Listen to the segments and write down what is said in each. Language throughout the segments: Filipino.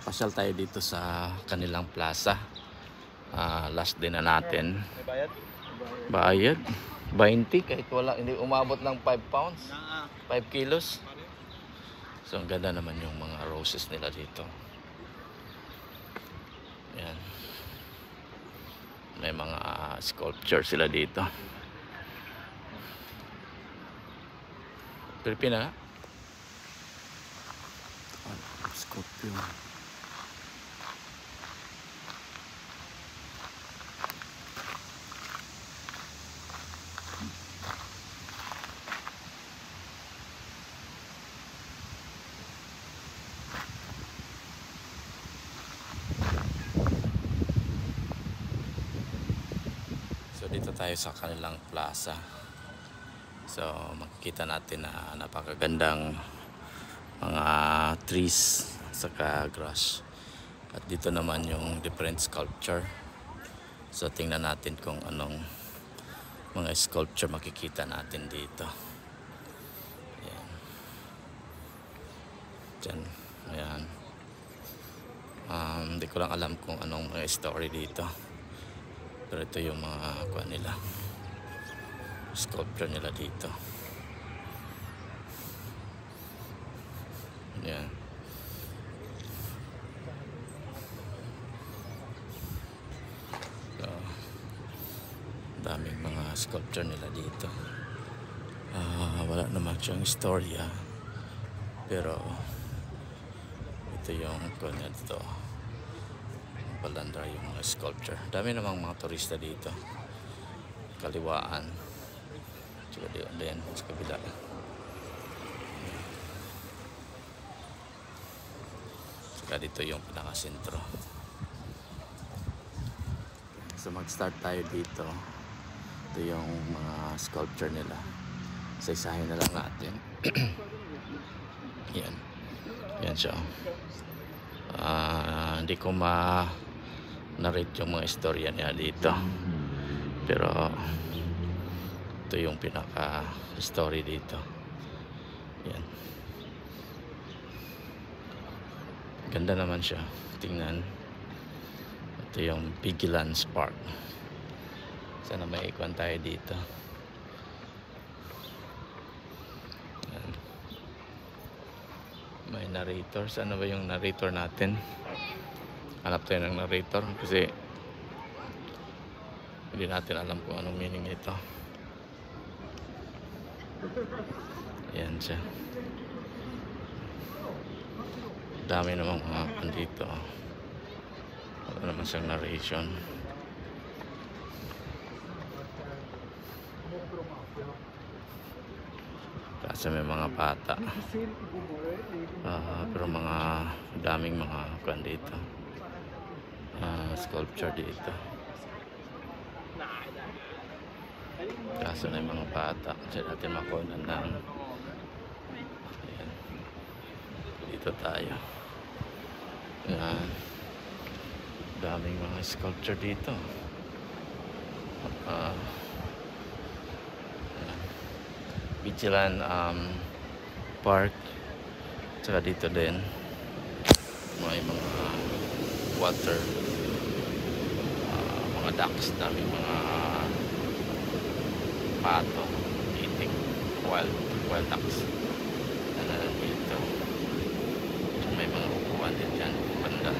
Pasyal tayo dito sa kanilang plaza. Last day na natin. May bayad? Bayad 20 kahit wala, hindi umabot ng 5 pounds, 5 kilos. So ang ganda naman yung mga roses nila dito. Yan. May mga sculpture sila dito. Pilipina na? Sculpture. So dito tayo sa kanilang plaza. So makikita natin na napakagandang mga trees saka grass. At dito naman yung different sculpture. So tingnan natin kung anong mga sculpture makikita natin dito. Ayan. Diyan. Ayan. Hindi ko lang alam kung anong mga story dito. Pero ito yung mga kuha nila, sculpture nila dito. Yan. So, daming mga sculpture nila dito. Wala naman siyang istorya. Pero ito yung kuha nila dito. Palandra yung mga sculpture. Dami namang mga turista dito. Kaliwaan. Saka din sa kabila. Saka dito yung pinakasentro. So mag-start tayo dito. Ito yung mga sculpture nila. Isa-isahin na lang natin. Yan. Yan siya. Hindi ko narrate yung mga istorya niya dito, pero ito yung pinaka story dito. Yan, ganda naman siya tingnan. Ito yung Vigilance Park. Sana may ikuan tayo dito. Yan. May narrator. Sana ba yung narrator natin? Hanap tayo ng narrator kasi hindi natin alam kung anong meaning ito. Ayan siya. Dami namang mga andito. Wala naman siyang narration. Kasi may mga bata. Pero mga daming mga kuwan dito. Sculpture dito. Kaso na yung mga bata. Diyan natin makunan ng. Ayan. Dito tayo. Ayan. Daming mga sculpture dito. Vigilant Park. Tsaka dito din may mga water, mga ducks, daming mga pato, itik, wild ducks na dito. May mga upuan din dyan banda.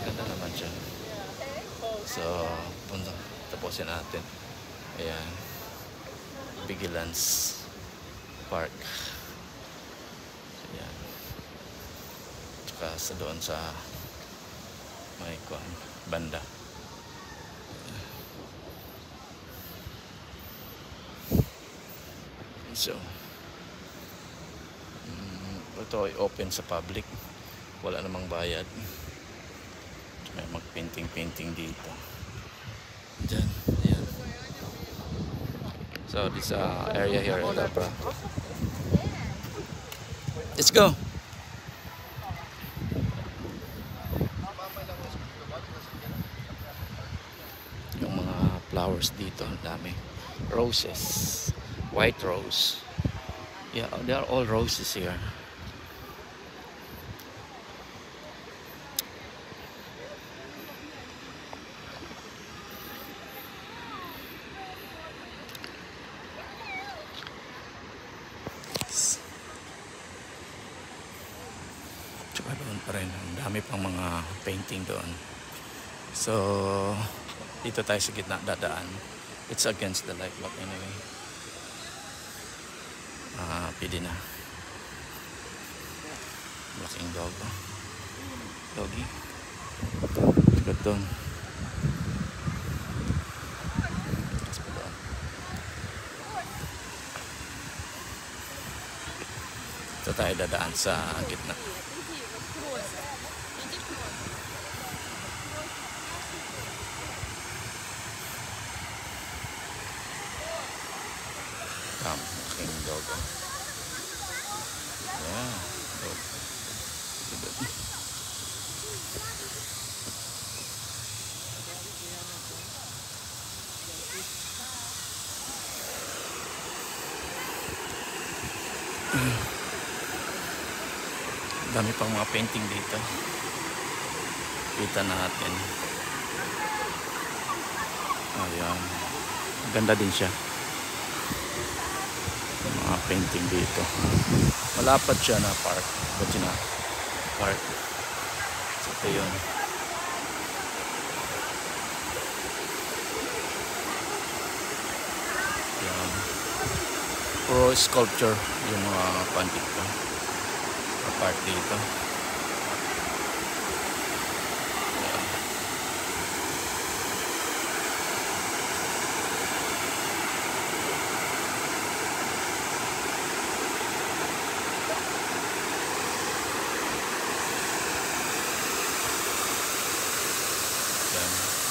Ganda naman siya. So tapusin natin. Ayan, Vigilance Park. Ayan. Tsaka sa doon sa may banda. So ito ay open sa public. Wala namang bayad. May mag-painting dito. Diyan. Ayan. So this area here in Dabra. Let's go. Yung mga flowers dito, ang dami. Roses. White rose. Yeah, they are all roses here. Tsaka doon pa rin, ang dami pang mga painting doon. So dito tayo sa gitna dadaan. It's against the light, but anyway, pwede na. Malaking dog, doggy. Tsaka doon. Ito tayo dadaan sa gitna. Malaking dog. Yeah, dog. Good. Dami pang mga painting dito. Kita natin. Ayan. Ganda din siya. Mga painting dito. Malapad siya na park. Ba't na park. So ito yun. Ayan. Puro sculpture yung mga painting ko. Part dito.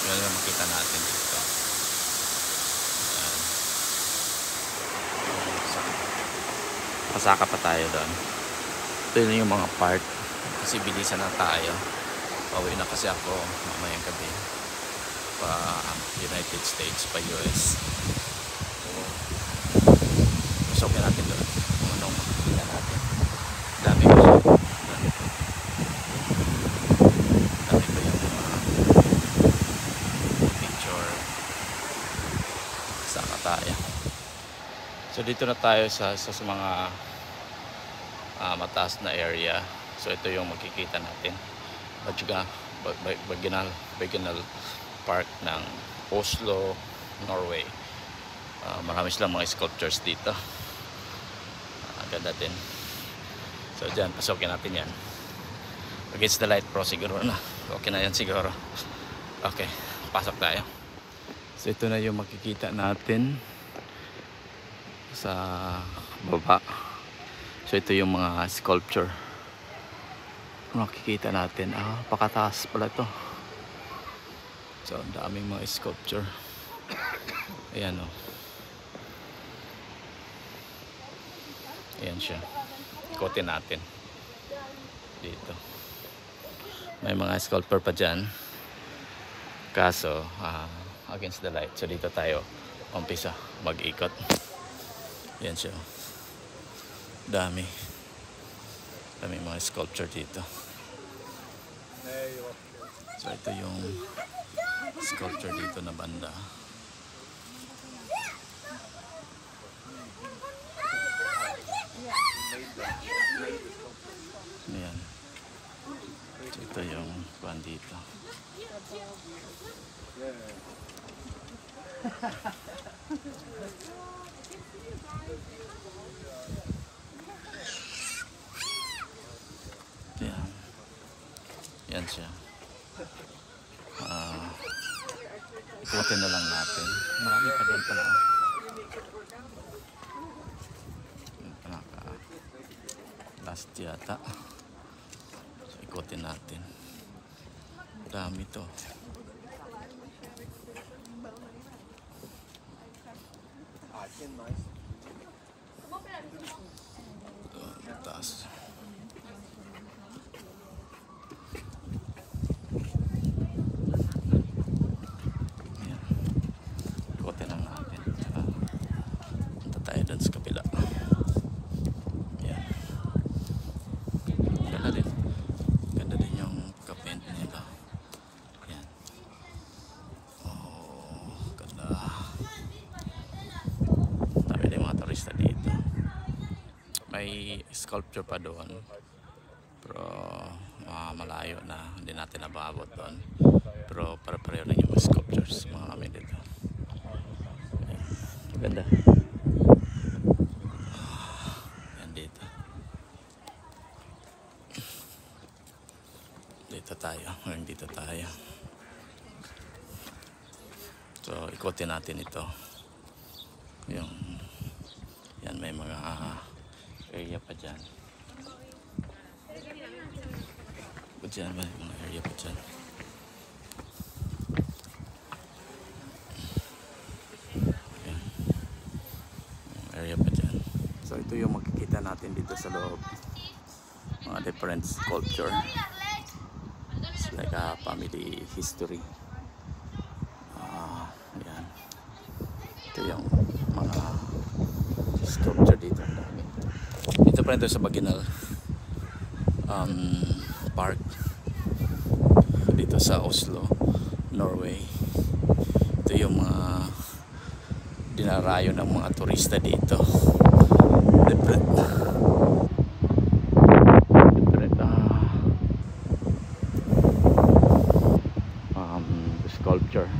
Yan yung makita natin dito. Pasaka pa tayo doon. Ito yung mga part kasi bilisan na tayo. Pauwi na kasi ako mamayang gabi pa United States, pa US. Pasokin natin doon kung anong makikita natin. Dami pa siya. Dami pa yung picture. Saka tayo. So dito na tayo sa mga mataas na area. So ito yung makikita natin. Regional Park ng Oslo, Norway. Marami silang mga sculptures dito. Ganda din. So dyan, pasokin natin yan. Against the light pro siguro na. Okay na yan siguro. Okay, pasok tayo. So ito na yung makikita natin sa baba. So ito yung mga sculpture. Makikita natin. Pakataas pala to. So ang daming mga sculpture. Ayan o. Ayan siya. Ikotin natin. Dito. May mga sculpture pa dyan. Kaso, against the light. So dito tayo umpisa mag-ikot. Ayan siya. Dami mga sculpture dito. So ito yung sculpture dito na banda. Ayan. So ito yung band dito. Yan siya. Ikutin na lang natin. Marami pa doon pala. Last yata. So, ikutin natin. Dami to. Taas. Ikutin lang natin. Punta tayo doon sa kabila. may sculpture pa doon. Pero malayo na, hindi natin nababot doon. Pero pare-pareho rin yung sculptures mga kami dito. Ganda. Yan dito. Dito tayo. Hanggang dito tayo. So ikutin natin ito. Yan may mga area pa dyan. Diyan may mga area pa dyan. Yan. Area pa dyan. So ito yung makikita natin dito sa loob. Mga different sculpture. It's like a family history. Yan. Ito yung mga sculpture dito. Ang dami. Dito pa rin ito sa Baginal Park. Dito sa Oslo, Norway. Ito yung mga dinarayo ng mga turista dito. Different sculpture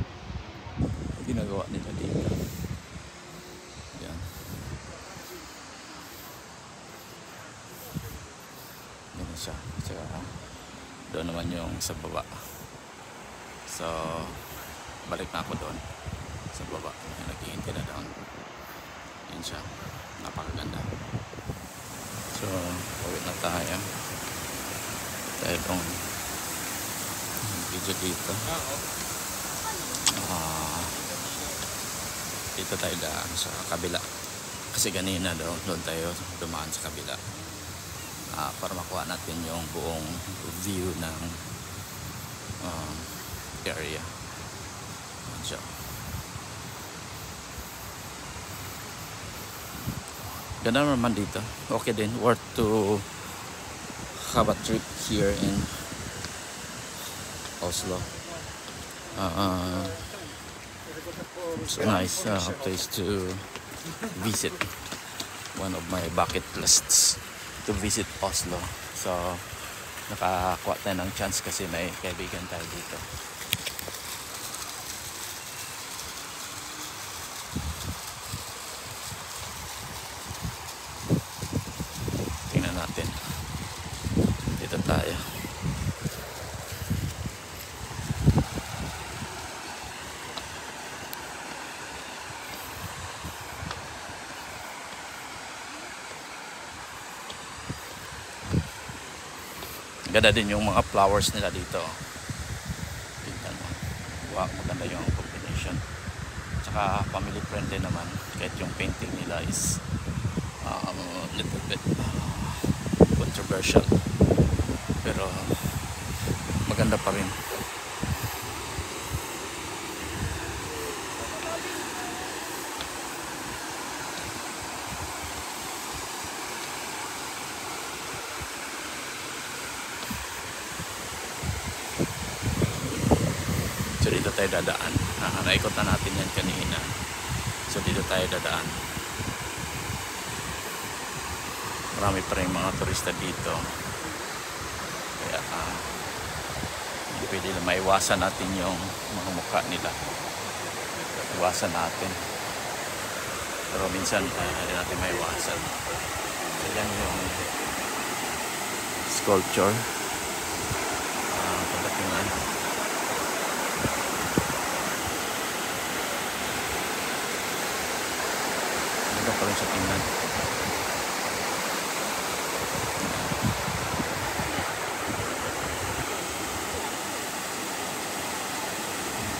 ginagawa nila dito. Yan. Yan siya. Saka doon naman yung sa baba. So balik na ako doon sa baba. Naghihintay na doon. Yan siya. Napakaganda. So uwi na tayo. Tayo itong video dito. Dito tayo daan sa kabila. Kasi ganina doon tayo dumaan sa kabila. Para makuha natin yung buong view ng area. So, ganda naman dito. Okay din. Worth to have a trip here in Oslo. It's a nice place to visit. One of my bucket lists to visit Oslo. So nakakuha tayo ng chance kasi may kaibigan tayo dito. Tingnan natin. Dito tayo. Ganda din yung mga flowers nila dito. Tingnan mo. Wow, maganda yung combination. Tsaka family friendly naman. Kahit yung painting nila is little bit controversial. Pero maganda pa rin. So dito tayo dadaan. Naikot na natin yan kanina. So dito tayo dadaan. Marami pa rin mga turista dito. Kaya hindi pwede na maiwasan natin yung mga mukha nila. Iwasan natin. Pero minsan hindi natin maiwasan. So yan yung sculpture. Pagdating pa rin sa tingnan.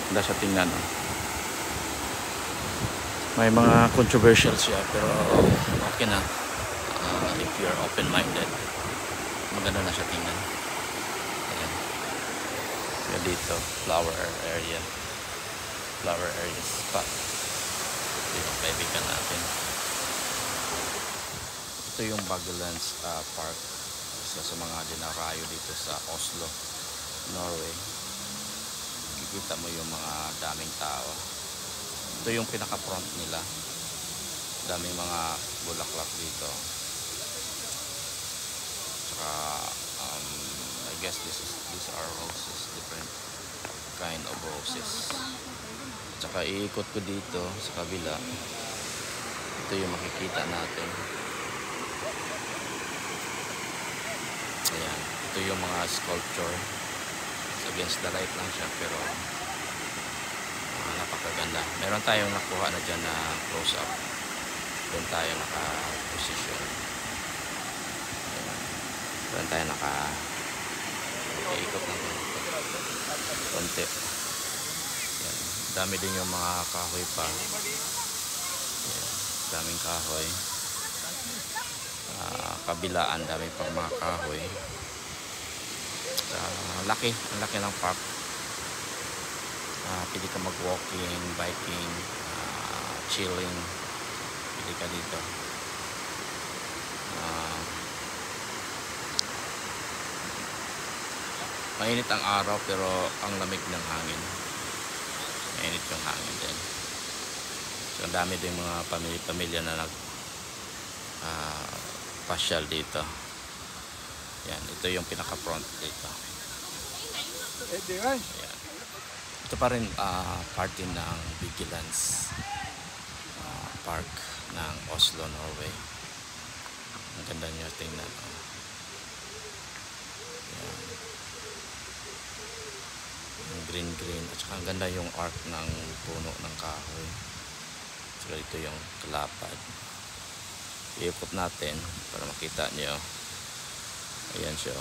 Ganda sa tingnan. May mga controversial siya pero okay na. If you're open-minded, maganda na siya tingnan. Ayan. Kaya dito, flower area spot. Ito yung kaibigan natin. Ito yung Bagelands Park, isa sa mga dinarayo dito sa Oslo, Norway. Kikita mo yung mga daming tao. Ito yung pinaka front nila. Daming mga bulaklak dito. Yes, these are roses, different kind of roses. Tsaka iikot ko dito sa kabila. Ito yung makikita natin. Ayan, ito yung mga sculpture. So, against the light lang siya, pero napakaganda. Meron tayong nakuha na dyan na close up. Doon tayo naka-position. Doon tayo naka-ikot ng konti. Ayan. Dami din yung mga kahoy pa. Ayan. Daming kahoy. Kabilaan, dami pang mga kahoy. Ang laki ng park. Pili ka mag-walking, biking, chilling. Pili ka dito. Mainit ang araw pero ang lamig ng hangin. Mainit yung hangin din. So ang dami din mga pamilya na pasyal dito. Yan, ito yung pinaka-front dito. Ayan. Ito pa rin part din ng Vigilance Park ng Oslo, Norway. Ang ganda nyo tingnan. Ayan. Green at saka ang ganda yung arc ng puno ng kahoy. So ito yung kalapad. Iikot natin para makita nyo. Ayan siya.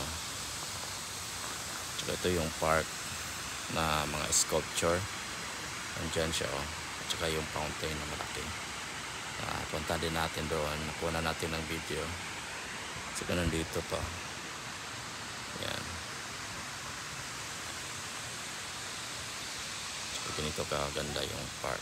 So ito yung park na mga sculpture. Andyan siya. At saka yung fountain na malaki. Punta din natin doon. Nakuha na natin ng video. So ganun dito to. Ayan. So ganito kaganda yung park.